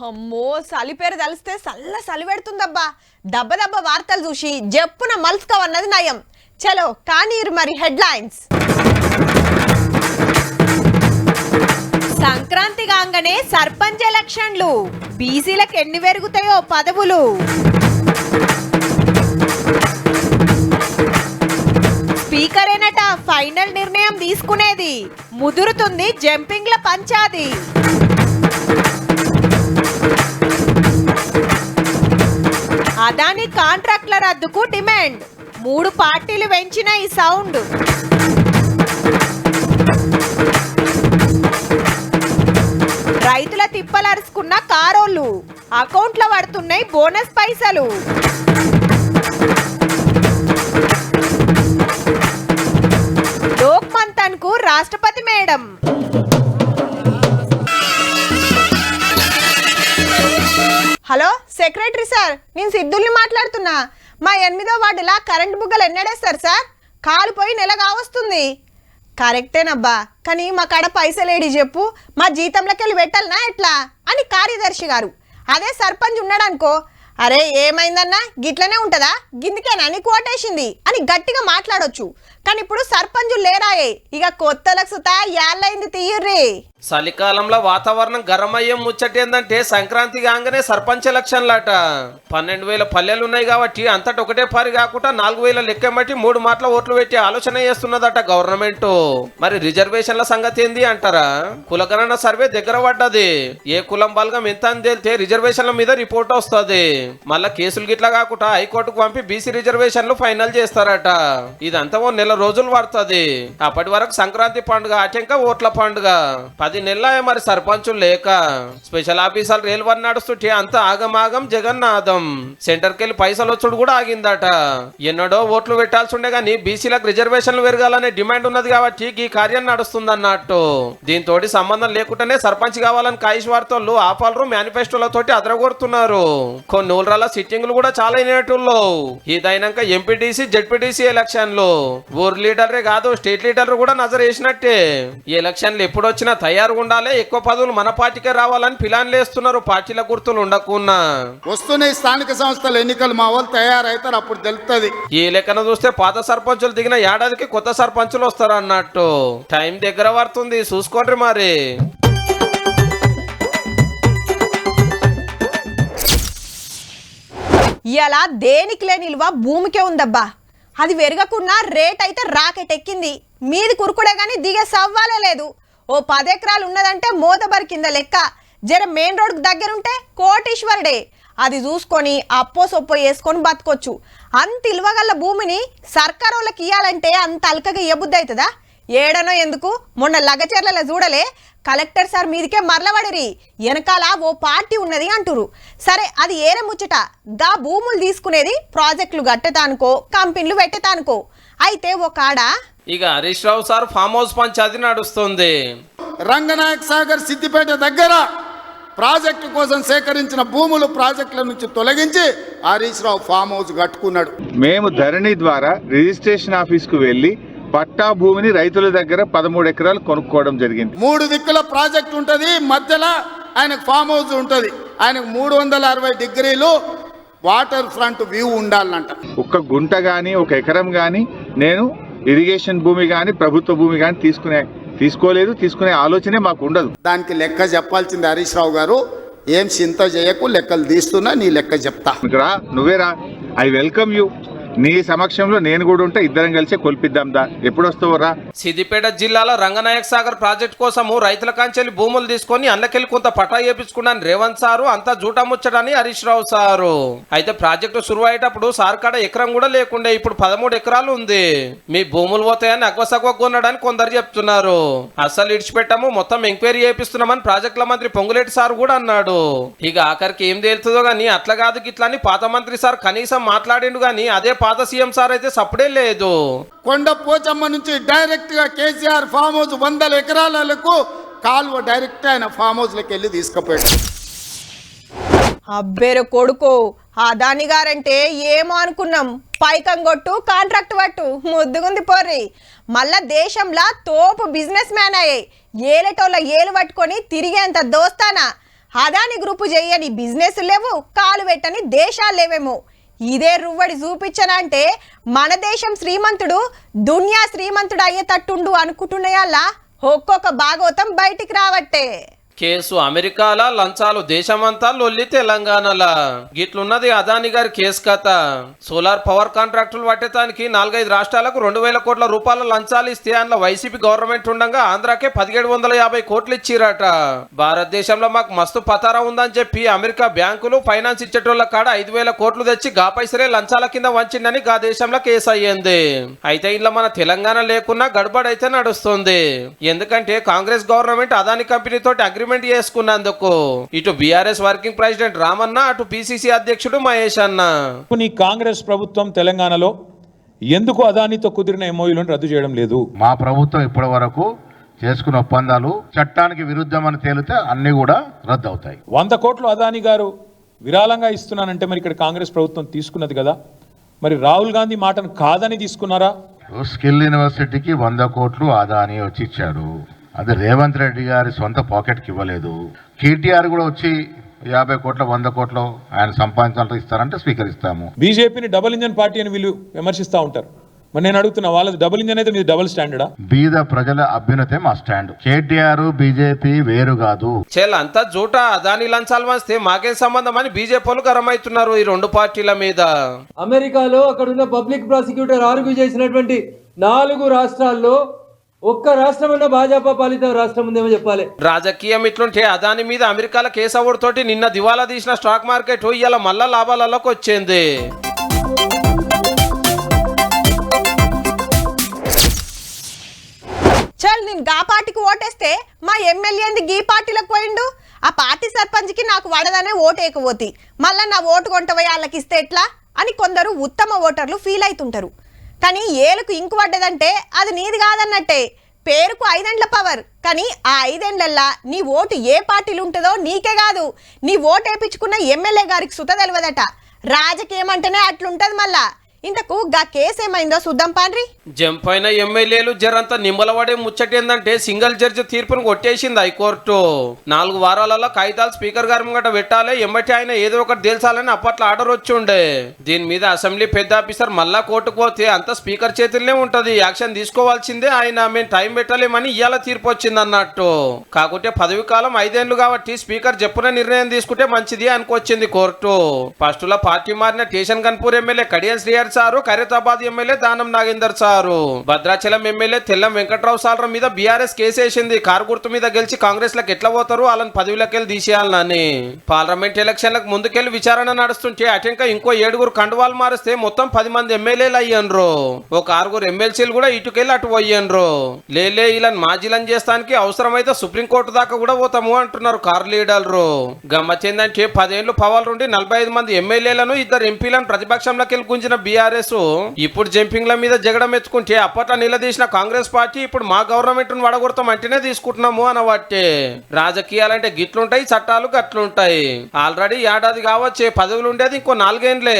అమ్మో సలి పేరు తలిస్తే సలి పెడుతుందబ్బా. దెబ్బ దెబ్బ వార్తలు చూసి జప్పున మలుసుకోవన్నది నయం. చలో కానీరు మరి హెడ్లైన్స్. సంక్రాంతి కాగానే సర్పంచ్ ఎలక్షన్లు, బీసీలకు ఎన్ని పెరుగుతాయో పదవులు. స్పీకరేనట ఫైనల్ నిర్ణయం తీసుకునేది, ముదురుతుంది జంపింగ్ల పంచాది. అదాని కాంట్రాక్ట్ల రద్దుకు డిమాండ్, 3 పార్టీలు పెంచిన ఈ సౌండ్. రైతుల తిప్పలరుచుకున్న కారోళ్ళు, అకౌంట్లో పడుతున్నాయి బోనస్ పైసలు. లోక్ మంథన్ కు రాష్ట్రపతి మేడం. హలో సెక్రటరీ సార్, నేను సిద్ధుల్ని మాట్లాడుతున్నా. మా 8వ వార్డులా కరెంటు బుగ్గలు ఎన్నడేస్తారు సార్? కాలిపోయి నెల కావస్తుంది. కరెక్టేనబ్బా, కానీ మా కాడ పైసలేడి చెప్పు, మా జీతంలోకి వెళ్ళి పెట్టాలనా ఎట్లా అని కార్యదర్శి గారు. అదే సర్పంచ్ ఉన్నాడనుకో, అరే ఏమైందన్నా గిట్లనే ఉంటుందా, గిందికేనా నీకు ఓటేసింది అని గట్టిగా మాట్లాడొచ్చు. కానీ ఇప్పుడు సర్పంచులు లేరాయే, ఇక కొత్తలకు సుతా యాళ్ళైంది తీయుర్రి. చలికాలంలో వాతావరణం గరమయ్యే ముచ్చటేందంటే సంక్రాంతి కాగానే సర్పంచ్ ఎలక్షన్లట. 12,000 పల్లెలు ఉన్నాయి కాబట్టి అంతటి ఒకటే పారి కాకుండా 4,000 లెక్కమట్టి 3 మాటల ఓట్లు పెట్టి ఆలోచన చేస్తున్నదట గవర్నమెంట్. మరి రిజర్వేషన్ల సంగతి ఏంది అంటారా? కులగణన సర్వే దగ్గర పడ్డది. ఏ కులం బలగం ఎంత అని తేలితే రిజర్వేషన్ల మీద రిపోర్ట్ వస్తుంది. మళ్ళా కేసులు గిట్లా కాకుండా హైకోర్టుకు పంపి బీసీ రిజర్వేషన్లు ఫైనల్ చేస్తారట. ఇదంతా 1 నెల రోజులు పడుతుంది. అప్పటి వరకు సంక్రాంతి పండుగ అటెంక ఓట్ల పండుగ. 10 నెలల మరి సర్పంచులు లేక స్పెషల్ ఆఫీసర్ రేల్ 1 నడుస్తుంటే అంత ఆగమాగం జగన్నాథం. సెంటర్కి వెళ్ళి పైసలు వచ్చుడు కూడా ఆగిందట. ఎన్నడో ఓట్లు పెట్టాల్సి ఉండే గానీ బీసీలకు రిజర్వేషన్లు పెరగాలనే డిమాండ్ ఉన్నది కాబట్టి ఈ కార్యం నడుస్తుంది అన్నట్టు. దీంతో సంబంధం లేకుండానే సర్పంచ్ కావాలని కాయిష్ వార్తలు ఆపాలరు మేనిఫెస్టోలతోటి అదరగొడుతున్నారు. కొన్ని ఊళ్ళ సిట్టింగ్లు కూడా చాలా అయినట్టుల్లో. ఇదైనాక ఎంపీటీసీ జెడ్పీటీసీ ఎలక్షన్లు ఊరు లీడరే కాదు స్టేట్ లీడర్ కూడా నజర్ వేసినట్టే. ఈ ఎలక్షన్లు ఎప్పుడు వచ్చినా తయారు ఉండాలి, ఎక్కువ పదవులు మన పార్టీకే రావాలని ప్లాన్లు వేస్తున్నారు. పార్టీల గుర్తులు ఉండకున్నా వస్తున్నాయి స్థానిక సంస్థల ఎన్నికలు, మా వాళ్ళు తయారైతారు, అప్పుడు తెలుస్తుంది. ఈ లెక్కన చూస్తే పాత సర్పంచులు దిగిన ఏడాదికి కొత్త సర్పంచులు వస్తారు అన్నట్టు. టైం దగ్గర పడుతుంది, చూసుకోండి మరి. ఇలా దేనికి లేని నిల్వ భూమికే ఉందబ్బా. అది పెరగకుండా రేట్ అయితే రాకెట్ ఎక్కింది. మీది కురుకుడే కానీ దిగే సవ్వాలే లేదు. ఓ 10 ఎకరాలు ఉన్నదంటే మోతబరి కింద లెక్క. జర మెయిన్ రోడ్కు దగ్గరుంటే కోటీశ్వరుడే. అది చూసుకొని అప్పో సొప్పో వేసుకొని బతకొచ్చు. అంత ఇల్వగల్ల భూమిని సర్కారు వాళ్ళకి ఇవ్వాలంటే అంత అల్కగా ఇయ్యబుద్ధి అవుతుందా? ఏడనో ఎందుకు, మొన్న లగచర్లలో చూడలే, కలెక్టర్ సార్ మీదికే మరలబడిరి. వెనకాల ఓ పార్టీ ఉన్నది అంటురు. సరే అది ఏరే ముచ్చట. గా భూములు తీసుకునేది ప్రాజెక్టులు కట్టేతానుకో, కంపెనీలు పెట్టేతానుకో. అయితే ఓ కాడ ఇక Harish Rao sir farm house panchayat నడుస్తుంది. రంగనాయక్ సాగర్ సిద్దిపేట దగ్గర ప్రాజెక్టు కోసం సేకరించిన భూములు ప్రాజెక్టుల నుంచి తొలగించి హరీష్ రావు ఫామ్ హౌస్ కట్టుకున్నాడు. మేము ధరణి ద్వారా రిజిస్ట్రేషన్ ఆఫీస్కు వెళ్ళి పట్టా భూమిని రైతుల దగ్గర 13 ఎకరాలు కొనుక్కోవడం జరిగింది. 3 దిక్కుల ప్రాజెక్ట్ ఉంటుంది, మధ్యలో ఆయనకు ఫామ్ హౌస్ ఉంటుంది. ఆయనకు 360 డిగ్రీలు వాటర్ ఫ్రంట్ వ్యూ ఉండాలంట. ఒక్క గుంట గాని ఒక ఎకరం గాని నేను ఇరిగేషన్ భూమి గాని ప్రభుత్వ భూమి గాని తీసుకోలేదు, తీసుకునే ఆలోచనే మాకు ఉండదు. దానికి లెక్క చెప్పాల్సింది హరీష్ రావు గారు. ఏం చింత చేయకు, లెక్కలు తీస్తున్నా, నీ లెక్క చెప్తా. రా, నువ్వే రా, ఐ వెల్కమ్ యూ. నీ సమక్షంలో నేను కూడా ఉంటే ఇద్దరం కలిసి కొల్పిద్దాం దా. ఎప్పుడు వస్తావు రా. సిద్దిపేట జిల్లాలో రంగనాయక్ సాగర్ ప్రాజెక్ట్ కోసము రైతుల కాంచెల్లి భూములు తీసుకొని అల్లకెళ్ళి కొంత పటా చేపించుకున్నాను రేవంత్ సారు. అంతా జూటా ముచ్చడని హరీష్ రావు సారు. అయితే ప్రాజెక్టు శురు అయ్యేటప్పుడు సార్ కాడ ఎకరం కూడా లేకుండే, ఇప్పుడు 13 ఎకరాలు ఉంది. మీ భూములు పోతాయని అగ్వసగ్వ కొన్నాడని కొందరు చెప్తున్నారు. అస్సలు ఇడిచిపెట్టాము, మొత్తం ఎంక్వైరీ చేపిస్తున్నామని ప్రాజెక్టుల మంత్రి పొంగులేటి సార్ కూడా అన్నాడు. ఇక ఆఖరికి ఏం తేలుతుందో గానీ అట్లా కాదు గిట్లా అని పాత మంత్రి సార్ కనీసం మాట్లాడిండు గానీ అదే పాత సీఎం సార్ అయితే సప్పుడే లేదు. కొండ పోచమ్మ నుంచి డైరెక్ట్ గా కేసీఆర్ ఫామ్ హౌస్ 100 ఎకరాలకు కాలువ డైరెక్ట్ ఆయన ఫామ్ హౌస్ లోకి వెళ్ళి తీసుకుపోయాడు. అబ్బేరు కొడుకు, అదాని గారంటే ఏమో అనుకున్నాం. పైకం కొట్టు, కాంట్రాక్ట్ పట్టు, ముద్దుగుంది పోర్రి. మళ్ళా దేశంలో తోపు బిజినెస్ మ్యాన్ అయ్యాయి. ఏలేటోళ్ళ ఏలు పట్టుకొని తిరిగేంత దోస్తానా. అదాని గ్రూపు చేయని బిజినెస్ లేవు, కాలు పెట్టని దేశాలు లేవేమో. ఇదే రువ్వడి చూపించనంటే మన దేశం శ్రీమంతుడు దునియా శ్రీమంతుడు అయ్యేటట్టుండు అనుకుంటున్నాయల్లా ఒక్కొక్క భాగవతం బయటికి రావట్టే. కేసు అమెరికాలా, లంచాలు దేశమంతా, లొల్లి తెలంగాణలా. గిట్లున్నది అదాని గారి కేసు కథ. సోలార్ పవర్ కాంట్రాక్టులు పట్టేదానికి 4-5 రాష్ట్రాలకు 2,000 కోట్ల రూపాయల లంచాలు ఇస్తే అందులో వైసీపీ గవర్నమెంట్ ఉండగా ఆంధ్రాకే 1,750 కోట్లు ఇచ్చిరట. భారతదేశంలో మాకు మస్తు పతారా ఉందని చెప్పి అమెరికా బ్యాంకులు ఫైనాన్స్ ఇచ్చేటోళ్ళ కాడ 5,000 కోట్లు తెచ్చి గా పైసలే లంచాల కింద వంచిందని గా దేశంలో కేసు అయ్యింది. అయితే ఇంట్లో మన తెలంగాణ లేకున్నా గడబడైతే నడుస్తుంది. ఎందుకంటే కాంగ్రెస్ గవర్నమెంట్ అదాని కంపెనీతో అగ్రిమెంట్ చేసుకున్నందుకు ఇటు బీఆర్ఎస్ వర్కింగ్ ప్రెసిడెంట్ రామన్న, అటు పిసిసి అధ్యక్షుడు మహేష్ అన్న. ఈ కాంగ్రెస్ ప్రభుత్వం తెలంగాణలో ఎందుకు అదానితో కుదిరిన ఎంఓయూలను రద్దు చేయడం లేదు? మా ప్రభుత్వం ఇప్పటి వరకు చేసుకున్న ఒప్పందాలు చట్టానికి విరుద్ధమని తేలితే అన్ని కూడా రద్దు అవుతాయి. 100 కోట్లు అదాని గారు విరాళంగా ఇస్తున్నానంటే మరి ఇక్కడ కాంగ్రెస్ ప్రభుత్వం తీసుకున్నది కదా, మరి రాహుల్ గాంధీ మాటను కాదని తీసుకున్నారా? స్కిల్ యూనివర్సిటీకి 100 కోట్లు అదాని వచ్చి ఇచ్చాడు. అది రేవంత్ రెడ్డి గారి సొంత పాకెట్కి ఇవ్వలేదు. కేటీఆర్ కూడా వచ్చి 50 కోట్ల 100 కోట్లు ఆయన సంపాదించాలంటే ఇస్తారంటే స్వీకరిస్తాము. బీజేపీని డబుల్ ఇంజన్ పార్టీ అని వీళ్ళు విమర్శిస్తూ ఉంటారు. మరి నేను అడుగుతున్నా, వాళ్ళది డబుల్ ఇంజన్ అయితే మీది డబుల్ స్టాండర్డా? బీద ప్రజల అభ్యున్నతే మా స్టాండ్. కేటీఆర్ బీజేపీ వేరు కాదు. అంతా జూట. అదాని లంచాలు వస్తే మాకేం సంబంధం అని బీజేపీలు గరం అవుతున్నారు ఈ రెండు పార్టీల మీద. అమెరికాలో అక్కడున్న పబ్లిక్ ప్రాసిక్యూటర్ ఆర్గ్యూ చేసినటువంటి 4 రాష్ట్రాల్లో ఒక్క రాష్ట్రమన్నా భాజపా పాలిత రాష్ట్రం ఉందేమో చెప్పాలి. రాజకీయం ఇట్లుంటే అదాని మీద అమెరికాల కేసు అవడంతోటి నిన్న దివాలా తీసిన స్టాక్ మార్కెట్ ఇవాళ మళ్ళా లాభాలలోకి వచ్చింది. చల్ నేను గా పార్టీకి ఓటేస్తే మా ఎమ్మెల్యే గీ పార్టీలకు పోయిండు, ఆ పార్టీ సర్పంచ్కి నాకు వడదనే ఓటేకపోతే మళ్ళా నా ఓటు కొంటవై వాళ్ళకి ఇస్తే ఎట్లా అని కొందరు ఉత్తమ ఓటర్లు ఫీల్ అవుతుంటారు. కానీ ఏలుకు ఇంకు పడ్డదంటే అది నీది కాదన్నట్టే. పేరుకు 5 ఏండ్ల పవర్, కానీ ఆ 5 ఏండ్లల్లా నీ ఓటు ఏ పార్టీలు ఉంటుందో నీకే కాదు, నీ ఓటు వేయించుకున్న ఎమ్మెల్యే గారికి సుత తెలియదట. రాజకీయం అంటేనే అట్లుంటది. మళ్ళా ఇంతకు గా కేసు ఏమైందో చూద్దాం పాండ్రి. జంప్ అయిన ఎమ్మెల్యేలు జరంతా నిమ్మలవాడే ముచ్చటేందంటే సింగిల్ జడ్జి తీర్పును కొట్టేసింది హైకోర్టు. 4 వారాలలో కాగితాలు స్పీకర్ గారి ముంగట పెట్టాలి, ఎమ్మటి ఆయన ఏదో ఒకటి తేల్చాలని అప్పట్లో ఆర్డర్ వచ్చి ఉండే. దీని మీద అసెంబ్లీ పెద్ద ఆఫీసర్ మళ్ళా కోర్టుకు పోతే అంత స్పీకర్ చేతుల్లోనే ఉంటది, యాక్షన్ తీసుకోవాల్సిందే ఆయన, మేము టైం పెట్టలేమని ఇవాళ తీర్పు వచ్చింది అన్నట్టు. కాకుంటే పదవి కాలం 5 ఏళ్లు కాబట్టి స్పీకర్ చెప్పున నిర్ణయం తీసుకుంటే మంచిది అనుకొచ్చింది కోర్టు. ఫస్ట్ లో పార్టీ మారిన Station Ghanpur MLA Kadiyam Srihari sir, Khairatabad MLA Danam Nagender sir, Bhadrachalam MLA Tellam Venkatrao sir మీద బీఆర్ఎస్ కేసేసింది. కారు గుర్తు మీద గెలిచి కాంగ్రెస్ లకు ఎట్లా పోతారు, వాళ్ళని పదవిలోకి తీసేయాలని. పార్లమెంట్ ఎలక్షన్లకు ముందుకెళ్లి విచారణ నడుస్తుంటే అటెంక ఇంకో 7 కండువాలు మారిస్తే మొత్తం 10 మంది ఎమ్మెల్యేలు అయ్యాన్రు. ఒక 6 ఎమ్మెల్సీలు కూడా ఇటుకెళ్ళి అటు పోయాన్రు. లేలే ఇలా మాజీలను చేస్తానికి అవసరమైతే సుప్రీంకోర్టు దాకా కూడా పోతాము అంటున్నారు కారు లీడర్లు. గమ్మచ్చేందంటే 10 ఏళ్లు పవర్ నుండి 45 మంది ఎమ్మెల్యేలను 2 ఎంపీలను ప్రతిపక్షంలోకి వెళ్ళి గుంజిన బీఆర్ఎస్ ఇప్పుడు జంపింగ్ల మీద జగడం ఎత్తుకుంటే అప్పట్లో నిలదీసిన కాంగ్రెస్ పార్టీ ఇప్పుడు మా గవర్నమెంట్ వడగొడతాం అంటేనే తీసుకుంటున్నాము అనబట్టే. రాజకీయాలంటే గిట్లుంటాయి, చట్టాలు గట్లుంటాయి. ఆల్రెడీ ఏడాది కావచ్చే పదవులు ఉండేది ఇంకో 4 ఏండ్లే.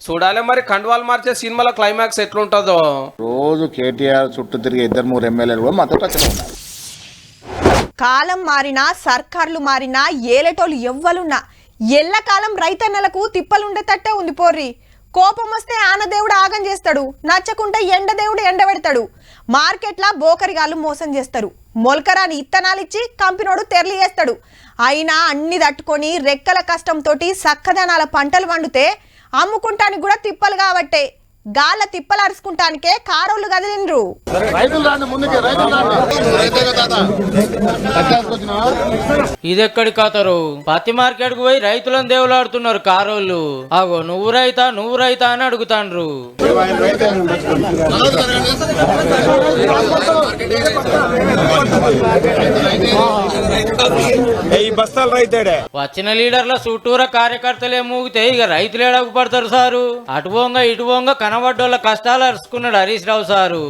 చూడాలి మరి కండువాలు మార్చే సినిమాల క్లైమాక్స్ ఎట్లుంటుందో. రోజు కేటీఆర్ చుట్టూ తిరిగే 2-3 ఎమ్మెల్యేలు కూడా మాతో టచ్లో ఉన్నారు. కాలం మారినా సర్కార్లు మారినా ఏలేటోళ్ళు ఎవ్వలున్నా ఎల్లకాలం రైతన్నలకు తిప్పలుండేటట్టే ఉంది పోర్రి. కోపం వస్తే ఆనదేవుడు ఆగం చేస్తాడు, నచ్చకుంటే ఎండదేవుడు ఎండబెడతాడు. మార్కెట్లా బోకరిగాళ్ళు మోసం చేస్తారు, మొలకరాని ఇత్తనాలిచ్చి కంపెనోడు తెరలి చేస్తాడు. అయినా అన్ని తట్టుకొని రెక్కల కష్టంతో సక్కదనాల పంటలు వండితే అమ్ముకుంటానికి కూడా తిప్పలు కాబట్టే గాళ్ళ తిప్పలు అరుచుకుంటానికే కారోళ్ళు కదిలిండ్రు. ఇదెక్కడి కథరు? పత్తి మార్కెట్ కు పోయి రైతులను దేవులాడుతున్నారు కారోళ్ళు. అగో నువ్వు రైతా అని అడుగుతాండ్రు. వచ్చిన లీడర్ల చుట్టూరా కార్యకర్తలే మూగితే ఇక రైతులు ఏడకు పడతారు సారు. అటు పోంగా ఇటు పోంగా కనబడ్డోళ్ళ కష్టాలు అరుచుకున్నాడు హరీష్ రావు సారు.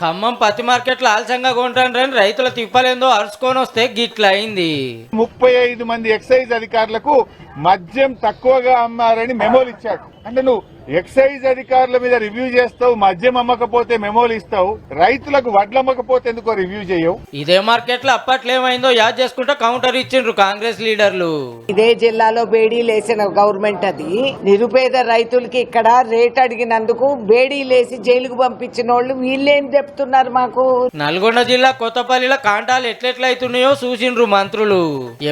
ఖమ్మం పత్తి మార్కెట్ లో ఆలస్యంగా కొంటారని రైతుల తిప్పలేందో అరుచుకొని వస్తే గిట్ల అయింది. 35 మంది ఎక్సైజ్ అధికారులకు మద్యం తక్కువగా అమ్మారని మెమోలు ఇచ్చాడు. అంటే నువ్వు ఎక్సైజ్ అధికారుల మీద రివ్యూ చేస్తావు, మద్యం అమ్మకపోతే మెమోలు ఇస్తావు, రైతులకు వడ్లు అమ్మకపోతే ఎందుకో రివ్యూ చేయవు. ఇదే మార్కెట్ లో అప్పట్లో ఏమైందో యాద్ చేసుకుంటా కౌంటర్ ఇచ్చిండ్రు కాంగ్రెస్ లీడర్లు. ఇదే జిల్లాలో బేడీలేసిన గవర్నమెంట్ అది. నిరుపేద రైతులకి ఇక్కడ రేట్ అడిగినందుకు బేడీలేసి జైలుకు పంపించిన వాళ్ళు వీళ్ళేం చెప్తున్నారు మాకు. నల్గొండ జిల్లా కొత్తపల్లిలో కాంటాలు ఎట్లెట్లయితున్నాయో చూసిండ్రు మంత్రులు.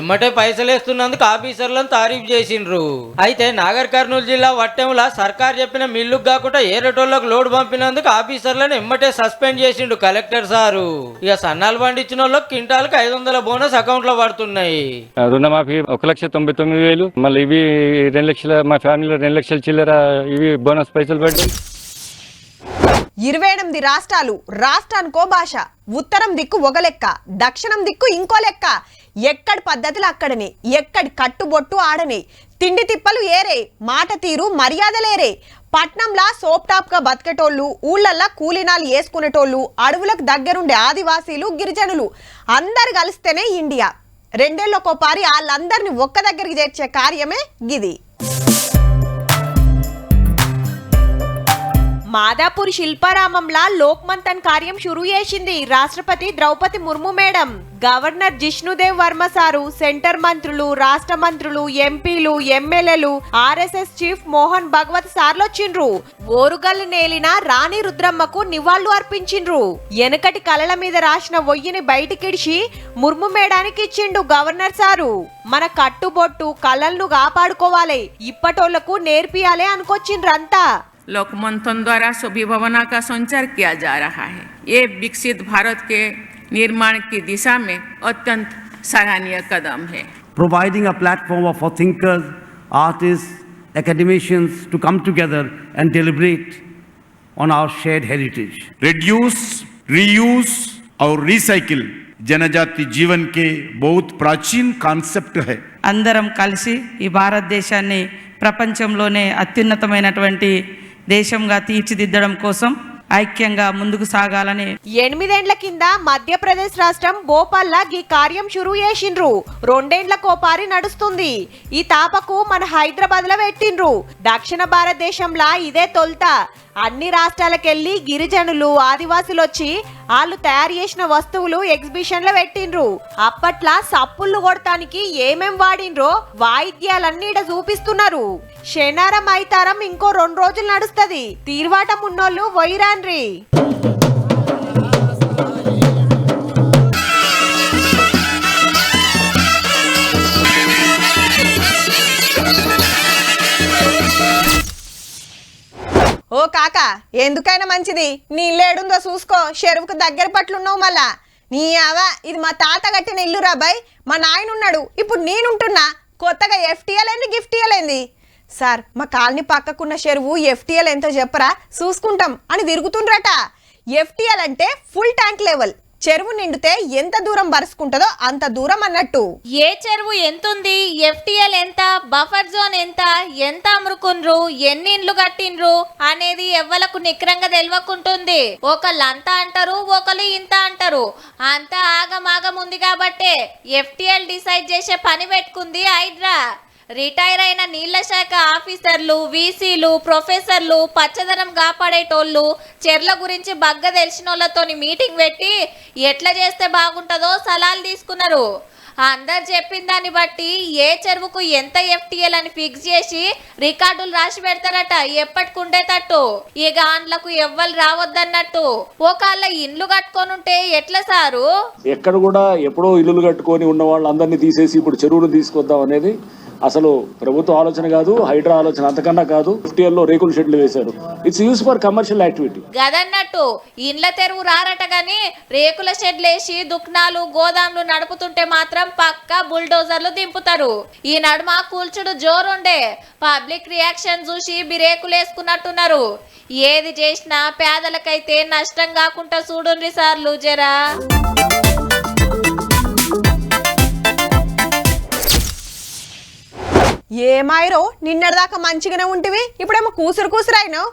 ఎమ్మటే పైసలేస్తున్నందుకు ఆఫీసర్లను తారీఫ్ చేసిండ్రు. అయితే నాగర్ కర్నూలు జిల్లా వట్టెంలా సర్కార్ చెప్పిన మిల్లుకు కాకుండా ఏరేటోళ్లకు లోడ్ పంపినందుకు ఆఫీసర్లను ఎమ్మటే సస్పెండ్ చేసిండు కలెక్టర్ సారు. ఇక సన్నాలు పండించిన వాళ్ళకి క్వింటాల్కి 500 బోనస్ అకౌంట్ లో పడుతున్నాయి. రుణమాఫీ 1,99,000, మళ్ళీ ఇవి 2 లక్షల, మా ఫ్యామిలీలో 2 లక్షల చిల్లర ఇవి బోనస్ పైసలు పడ్డాయి. 28 రాష్ట్రాలు, రాష్ట్రానికో భాష, ఉత్తరం దిక్కు ఒక లెక్క, దక్షిణం దిక్కు ఇంకో లెక్క. ఎక్కడి పద్ధతులు అక్కడనే, ఎక్కడి కట్టుబొట్టు ఆడనే, తిండి తిప్పలు ఏరే, మాట తీరు మర్యాదలేరే. పట్నంలా సోప్ టాప్ గా బతికేటోళ్ళు, ఊళ్ళల్లా కూలినాలు వేసుకునేటోళ్ళు, అడవులకు దగ్గరుండే ఆదివాసీలు, గిరిజనులు అందరు కలిస్తేనే ఇండియా. 2 ఏళ్లకోపారి వాళ్ళందరినీ ఒక్క దగ్గరికి చేర్చే కార్యమే గిది. మాదాపూర్ శిల్పారామంలా లోక్ మంథన్ కార్యం షురూ చేసింది రాష్ట్రపతి Droupadi Murmu madam. Governor Jishnu Dev Varma sir, centre మంత్రులు, రాష్ట్ర మంత్రులు, ఎంపీలు, ఎమ్మెల్యేలు, ఆర్ఎస్ఎస్ చీఫ్ మోహన్ భగవత్ సార్లు వచ్చిండ్రు. ఓరుగల్లు నేలిన రాణి రుద్రమ్మకు నివాళులు అర్పించిండ్రు. వెనకటి కళల మీద రాసిన ఒయ్యిని బయటికిడిచి ముర్ము మేడానికి ఇచ్చిండు గవర్నర్ సారు. మన కట్టుబొట్టు కళలను కాపాడుకోవాలి, ఇప్పటోళ్లకు నేర్పియాలి అనుకొచ్చిండ్రంతా. लोकमंथन द्वारा स्वाभिभावना का संचार किया जा रहा है. ये विकसित भारत के निर्माण की दिशा में अत्यंत सराहनीय कदम है. Providing a platform for thinkers, artists, academicians to come together and deliberate on our shared heritage. Reduce, reuse और recycle जनजाति जीवन के बहुत प्राचीन कांसेप्ट है. అందరం కలిసి ఈ భారతదేశాన్ని ప్రపంచంలోనే అత్యున్నతమైనటువంటి దేశంగా తీర్చిదిద్దడం కోసం ఐక్యంగా ముందుకు సాగాలని 8 ఏళ్ల కింద మధ్యప్రదేశ్ రాష్ట్రం భోపాల్లా ఈ కార్యం షురూ చేసిండ్రు. 2 ఏళ్లకోపారి నడుస్తుంది. ఈ తాపకు మన హైదరాబాద్ లో పెట్టిండ్రు. దక్షిణ భారతదేశంలా ఇదే తొలుత. అన్ని రాష్ట్రాలకెళ్ళి గిరిజనులు, ఆదివాసులు వచ్చి వాళ్ళు తయారు చేసిన వస్తువులు ఎగ్జిబిషన్ లో పెట్టిండ్రు. అప్పట్లా సప్పుళ్ళు కొడతానికి ఏమేం వాడిండ్రో వాయిద్యాలన్నీ ఇడ చూపిస్తున్నారు. శనారం అయితారం ఇంకో 2 రోజులు నడుస్తుంది. తీర్వాటం ఉన్నోళ్ళు వైరాన్రి. ఓ కాకా, ఎందుకైనా మంచిది నీ ఇల్లేడుందో చూసుకో. చెరువుకు దగ్గర పట్లున్నావు మళ్ళా. నీ అవా ఇది మా తాత కట్టిన ఇల్లు రాబాయ్. మా నాయన ఉన్నాడు, ఇప్పుడు నేనుంటున్నా. కొత్తగా ఎఫ్టీఎల్ ఏంది, గిఫ్టీఎల్ ఏంది? సార్, మా కాలనీ పక్కకున్న చెరువు ఎఫ్టీఎల్ ఎంతో చెప్పరా, చూసుకుంటాం అని తిరుగుతుండ్రట. ఎఫ్టీఎల్ అంటే ఫుల్ ట్యాంక్ లెవెల్. చెరువు నిండితే ఎంత దూరం బరుసుకుంటుందో అంత దూరం అన్నట్టు. ఏ చెరువు ఎంతుంది, ఎఫ్టీఎల్ ఎంత, బఫర్ జోన్ ఎంత, ఎంత అమ్ముకుండ్రు, ఎన్ని ఇండ్లు కట్టిండ్రు అనేది ఎవ్వలకు నిక్రంగా తెలియకుంటుంది. ఒకళ్ళు అంత అంటారు, ఒకళ్ళు ఇంత అంటారు. అంత ఆగమాగం ఉంది కాబట్టే ఎఫ్టీఎల్ డిసైడ్ చేసే పని పెట్టుకుంది హైడ్రా. రిటైర్ అయిన నీళ్ల శాఖ ఆఫీసర్లు, వీసీలు, ప్రొఫెసర్లు, పచ్చదనం కాపాడేటోళ్ళు, చెర్ల గురించి బగ్గ తెలిసిన వాళ్ళతోని మీటింగ్ పెట్టి ఎట్లా చేస్తే బాగుంటుందో సలహాలు తీసుకున్నారు. అందరు చెప్పిన దాన్ని బట్టి ఏ చెరువుకు ఎంత ఎఫ్టీఎల్ అని ఫిక్స్ చేసి రికార్డులు రాసి పెడతారట ఎప్పటికుండేటట్టు. ఇక ఆండ్లకు ఎవ్వరు రావద్దన్నట్టు. ఒకళ్ళ ఇండ్లు కట్టుకొని ఉంటే ఎట్లా సారు? ఎక్కడ కూడా ఎప్పుడో ఇల్లులు కట్టుకొని ఉన్న వాళ్ళందరినీ తీసేసి ఇప్పుడు చెరువును తీసుకొద్దాం అనేది అసలు ప్రభుత్వ ఆలోచన కాదు, హైడ్రా ఆలోచన అంతకన్నా కాదు. ఎఫ్టీఎల్లో రేకుల షెడ్లు వేశారు. It's use for commercial activity. గదన్నట్టు ఇండ్ల తెరువు రారట గాని రేకుల షెడ్లేసి దుకాణాలు, గోదాంలు నడుపుతుంటే మాత్రం పక్కా బుల్డోజర్లు దింపుతారు. ఈ నడుమ కూల్చుడు జోరుండే. పబ్లిక్ రియాక్షన్ చూసి బిరేకులు వేసుకున్నట్టున్నారు. ఏది చేసినా పేదలకైతే నష్టం కాకుండా చూడుండ్రి సార్లు జరా. ఏమాయిరో, నిన్నటిదాకా మంచిగానే ఉంటివి, ఇప్పుడేమో కూసురైనావు.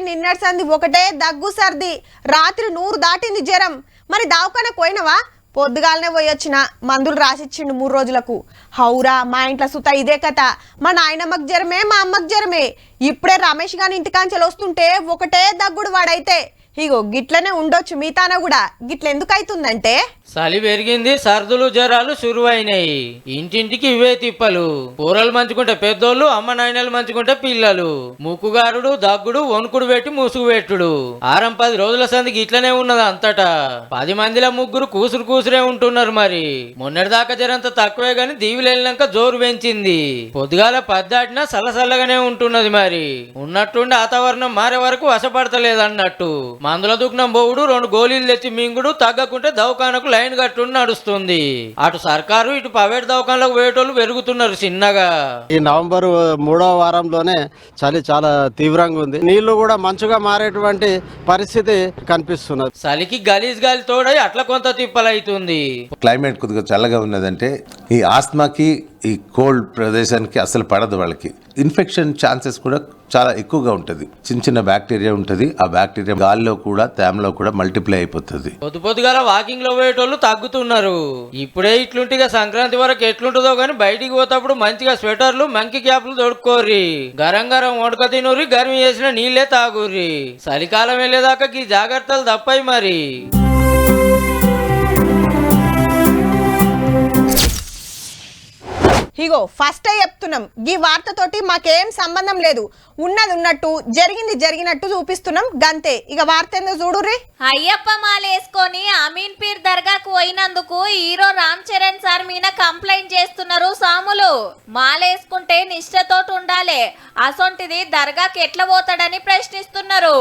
నిన్నటి సంది ఒకటే దగ్గు, సర్ది, రాత్రి 100 దాటింది జ్వరం. మరి దావకాన పోయినవా? పొద్దుగాలనే పోయొచ్చిన మందులు రాసిచ్చిండు 3 రోజులకు. హౌరా మా ఇంట్లో సుత ఇదే కథ. మా నాయనమ్మకు జ్వరమే, మా అమ్మకు జ్వరమే. ఇప్పుడే రమేష్ గాని ఇంటికాంచెలు వస్తుంటే ఒకటే దగ్గుడు వాడైతే. ఇగో గిట్లనే ఉండొచ్చు మీతాన కూడా. గిట్ల ఎందుకు అవుతుందంటే చలి పెరిగింది, సర్దులు జ్వరాలు శురువైనాయి. ఇంటింటికి ఇవే తిప్పలు. కూరలు మంచుకుంటే పెద్దోళ్ళు, అమ్మ నాయనలు మంచుకుంటే పిల్లలు. ముక్కుగారుడు, దగ్గుడు, వణుకుడు పెట్టి ముసుగు పెట్టుడు. 6-10 రోజుల సందికి ఇట్లనే ఉన్నది అంతటా. 10 మందిలో 3 కూసురే ఉంటున్నారు. మరి మొన్నటిదాకా జరంత తక్కువే గాని దీవులు వెళ్ళినాక జోరు పెంచింది. పొద్దుగాల 10 దాటినా సల్లసల్లగానే ఉంటున్నది. మరి ఉన్నట్టుండి వాతావరణం మారే వరకు వశపడతలేదు అన్నట్టు. మందుల దుఃఖం పోవుడు, 2 గోళీలు తెచ్చి మింగుడు, తగ్గకుంటే దవాఖానకు లైన్ కట్టుండి నడుస్తుంది. అటు సర్కారు ఇటు ప్రైవేట్ దవాఖానలకు పోయేటోళ్ళు పెరుగుతున్నారు చిన్నగా. ఈ నవంబర్ 3వ వారంలోనే చలి చాలా తీవ్రంగా ఉంది. నీళ్లు కూడా మంచుగా మారేటువంటి పరిస్థితి కనిపిస్తున్నది. చలికి గలీజ్ గాలి తోడై అట్లా కొంత తిప్పలైతుంది. క్లైమేట్ కొద్దిగా చల్లగా ఉన్నదంటే ఈ ఆస్మాకి ఈ కోల్డ్ ప్రదేశానికి అసలు పడదు. వాళ్ళకి ఇన్ఫెక్షన్ ఛాన్సెస్ కూడా చాలా ఎక్కువగా ఉంటుంది. చిన్న బ్యాక్టీరియా ఉంటుంది. ఆ బ్యాక్టీరియా గాలిలో కూడా తేమలో కూడా మల్టిప్లై అయిపోతుంది. పొద్దుగాల వాకింగ్ లో పోయేటోళ్ళు తగ్గుతున్నారు. ఇప్పుడే ఇట్లుంటిగా సంక్రాంతి వరకు ఎట్లుంటుందో గానీ బయటికి పోతప్పుడు మంచిగా స్వెటర్లు, మంకి క్యాప్లు తొడుక్కోర్రి. గరం వడక తినూరి, గర్మి చేసిన నీళ్లే తాగుర్రి. చలికాలం వెళ్ళేదాకా ఈ జాగ్రత్తలు తప్పాయి. మరి ఇగో ఫస్టే చెప్తున్నాం, ఈ వార్తతోటి మాకేం సంబంధం లేదు. ఉన్నది ఉన్నట్టు, జరిగింది జరిగినట్టు చూపిస్తున్నాం గంతే. ఇక వార్త ఏందో చూడుర్రి. అయ్యప్ప మాలేసుకొని అమీన్ పీర్ దర్గాకు పోయినందుకు హీరో రామ్ చరణ్ సార్ మీద కంప్లైంట్ చేస్తున్నారు సాములు. మాలేసుకుంటే నిష్ఠతోటి ఉండాలి, అసొంటిది దర్గాకి ఎట్లా పోతాడని ప్రశ్నిస్తున్నారు.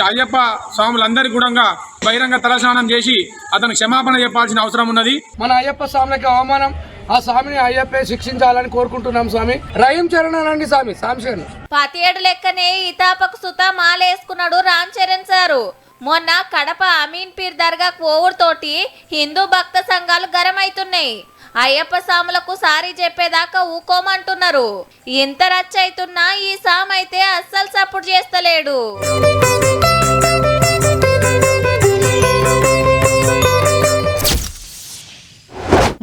అయ్యప్ప స్వాములందరి కూడా బహిరంగ తలస్నానం చేసి అతను క్షమాపణ చెప్పాల్సిన అవసరం ఉన్నది. మన అయ్యప్ప స్వాములకి అవమానం, ఆ స్వామిని అయ్యప్పే శిక్షించాలని కోరుకుంటున్నాం స్వామి. రహీం చరణ్ అనండి స్వామి. సాంశరణ్ 17 లెక్కనే ఇతాపకు సుత మాలేసుకున్నాడు రామ్ చరణ్ సారు. మొన్న కడప అమీన్ పీర్ దర్గాకు పోవుడుతోటి హిందూ భక్త సంఘాలు గరమైతున్నాయి. అయ్యప్ప సాములకు సారీ చెప్పేదాకా ఊకోమంటున్నారు. ఇంత రచ్చ అవుతున్నా ఈ సామ్ అయితే అస్సలు సపోర్ట్ చేస్తలేడు.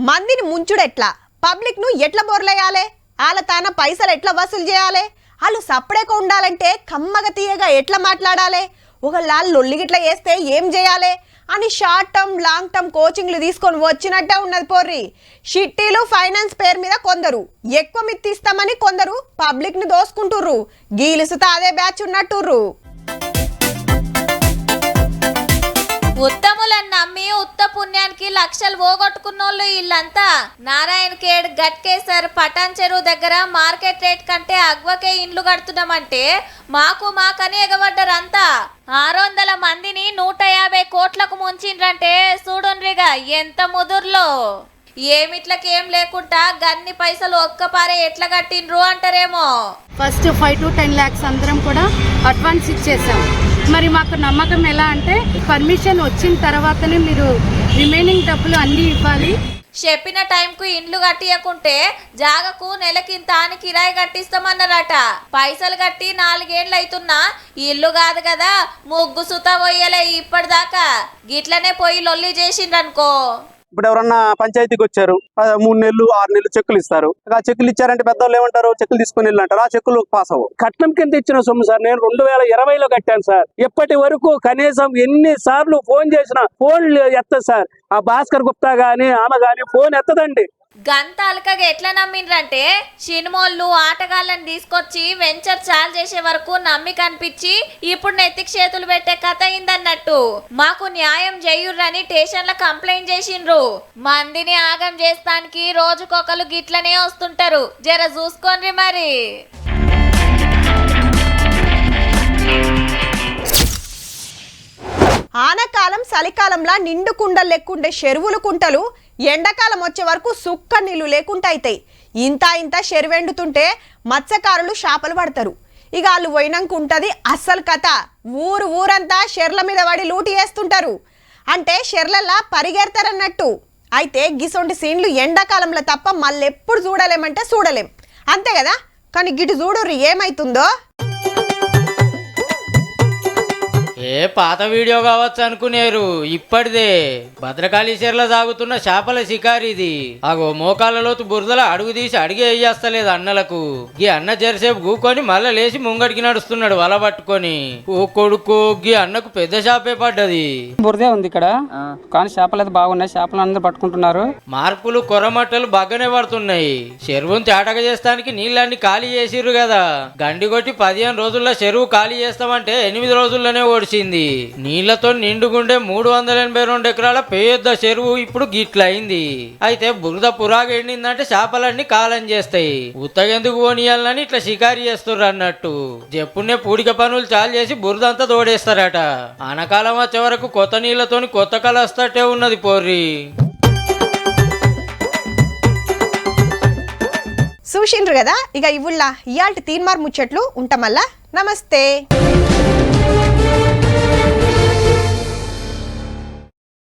మందిని ముంచుడెట్లా, పబ్లిక్ ను ఎట్లా బోర్లేయాలి, వాళ్ళ తాన పైసలు ఎట్లా వసూలు చేయాలి, వాళ్ళు సపరేట్గా ఉండాలంటే కమ్మగ తీయగా ఎట్లా మాట్లాడాలి, ఒకళ్ళ లొల్లిగిట్లా వేస్తే ఏం చేయాలి అని షార్ట్ టర్మ్ లాంగ్ టర్మ్ కోచింగ్లు తీసుకొని వచ్చినట్టే ఉన్నది పోర్రి. షిట్టీలు ఫైనాన్స్ పేరు మీద కొందరు ఎక్కువ మిత్తిస్తామని కొందరు పబ్లిక్ ని దోసుకుంటుర్రు. గీలుసుతా అదే బ్యాచ్ ఉన్నట్టుర్రు. ఉత్తములను నమ్మి ఉత్త పుణ్యానికి లక్షలు పోగొట్టుకున్నోళ్ళు వీళ్ళంతా. నారాయణ ఖేడ్, గట్కేసర్, పటాన్ చెరువు దగ్గర మార్కెట్ రేట్ కంటే అగ్వకే ఇండ్లు కడుతున్నామంటే మాకని ఎగబడ్డారంతా. 600 మందిని 150 కోట్లకు ముంచిండ్రంటే చూడుండ్రిగా ఎంత ముదుర్లో. ఏమిట్లకేం లేకుండా గన్ని పైసలు ఒక్కపారే ఎట్లా కట్టిండ్రు అంటారేమో. ఫస్ట్ 5 to 10 lakhs అందరం కూడా అడ్వాన్స్ ఇచ్చేసాం. మరి మాకు నమ్మకం ఎలా అంటే పర్మిషన్ వచ్చిన తర్వాతనే మీరు రిమైనింగ్ డబ్బులు అన్నీ ఇవ్వాలి. చెప్పిన టైంకు ఇండ్లు కట్టియకుంటే జాగకు నెలకింత అని కిరాయి కట్టిస్తామన్నారట. పైసలు కట్టి 4 ఏళ్ళు అవుతున్నా ఇల్లు కాదు కదా, ముగ్గు సుత పోయలే ఇప్పటిదాకా. గిట్లనే పోయి లొల్లి చేసిండ్రనుకో. ఇప్పుడు ఎవరన్నా పంచాయతీకి వచ్చారు, 3 నెలలు 6 నెలలు చెక్కులు ఇస్తారు. ఆ చెక్కులు ఇచ్చారంటే పెద్దవాళ్ళు ఏమంటారు, చెక్కులు తీసుకుని వెళ్ళంటారు. ఆ చెక్కులు పాస్ అవ్వవు. కట్నం కింద ఇచ్చిన సొమ్ము సార్. నేను 2020లో కట్టాను సార్. ఇప్పటి వరకు కనీసం ఎన్ని సార్లు ఫోన్ చేసినా ఫోన్లు ఎత్తదు సార్. ఆ భాస్కర్ గుప్తా గానీ ఆమె గానీ ఫోన్ ఎత్తదండి. గంతాలకగా ఎట్లా నమ్మిండ్రంటే సినిమాళ్ళు ఆటగాళ్ళని తీసుకొచ్చి వెంచర్ చాలు చేసే వరకు నమ్మి కనిపించి ఇప్పుడు నెత్తికి చేతులు పెట్టే కథ అయిందన్నట్టు. మాకు న్యాయం చేయుర్రని స్టేషన్ల కంప్లైంట్ చేసిండ్రు. మందిని ఆగం చేస్తానికి రోజుకొకరు గిట్లనే వస్తుంటారు. జర చూసుకోండి మరి. ఆనకాలం చలికాలంలా నిండు కుండలు లెక్కుండే చెరువులు కుంటలు ఎండాకాలం వచ్చే వరకు సుక్క నీళ్లు లేకుండా అవుతాయి. ఇంత చెరువెండుతుంటే మత్స్యకారులు చేపలు పడతారు. ఇక వాళ్ళు పోయినాక ఉంటుంది అస్సలు కథ. ఊరంతా చెర్ల మీద పడి లూటి వేస్తుంటారు. అంటే చెర్లల్లా పరిగెడతారన్నట్టు. అయితే గిసొంటి సీన్లు ఎండాకాలంలో తప్ప మళ్ళెప్పుడు చూడలేమంటే చూడలేం, అంతే కదా. కానీ గిటు చూడుర్రి ఏమైతుందో. ఏ పాత వీడియో కావచ్చు అనుకునేరు, ఇప్పటిదే. భద్రకాళి చెర్ల సాగుతున్న చేపల షికారు ఇది. అగో మోకాళ్ళ లోతు బురదల అడుగు తీసి అడిగే వేయస్తలేదు అన్నలకు. గీ అన్న జరసేపు గూకొని మళ్ళా లేచి ముంగడికి నడుస్తున్నాడు వల పట్టుకొని. ఓ కొడుకు, గీ అన్నకు పెద్ద చేపే పడ్డది. బురదే ఉంది ఇక్కడ, కానీ చేపలు అయితే బాగున్నాయి, చేపలు అందరూ పట్టుకుంటున్నారు. మార్పులు కొరమట్టలు బాగానే పడుతున్నాయి. చెరువును తేటగా చేస్తానికి నీళ్ళన్ని ఖాళీ చేసిర్రు కదా. గండి కొట్టి 15 రోజుల్లో చెరువు ఖాళీ చేస్తామంటే 8 రోజుల్లోనే ఓడిచింది. నీళ్లతో నిండుగుండే 382 ఎకరాల పెద్ద చెరువు ఇప్పుడు గిట్లయింది. అయితే బురద పురాగా ఎండిందంటే చేపలన్నీ కాలం చేస్తాయి. ఉత్తగెందుకు పోనీయాలని ఇట్లా షికారు చేస్తుర్రు అన్నట్టు. చెప్పునే పూడిక పనులు చాలు చేసి బురదంతా తోడేస్తారట. ఆనకాలం వచ్చే వరకు కొత్త నీళ్లతోని కొత్త కళ వస్తట్టే ఉన్నది పోర్రి. చూసిండ్రు కదా, ఇక ఇవుల్లా ఇయాల్టి తీన్మార్ ముచ్చట్లు ఉంటామల్లా. నమస్తే.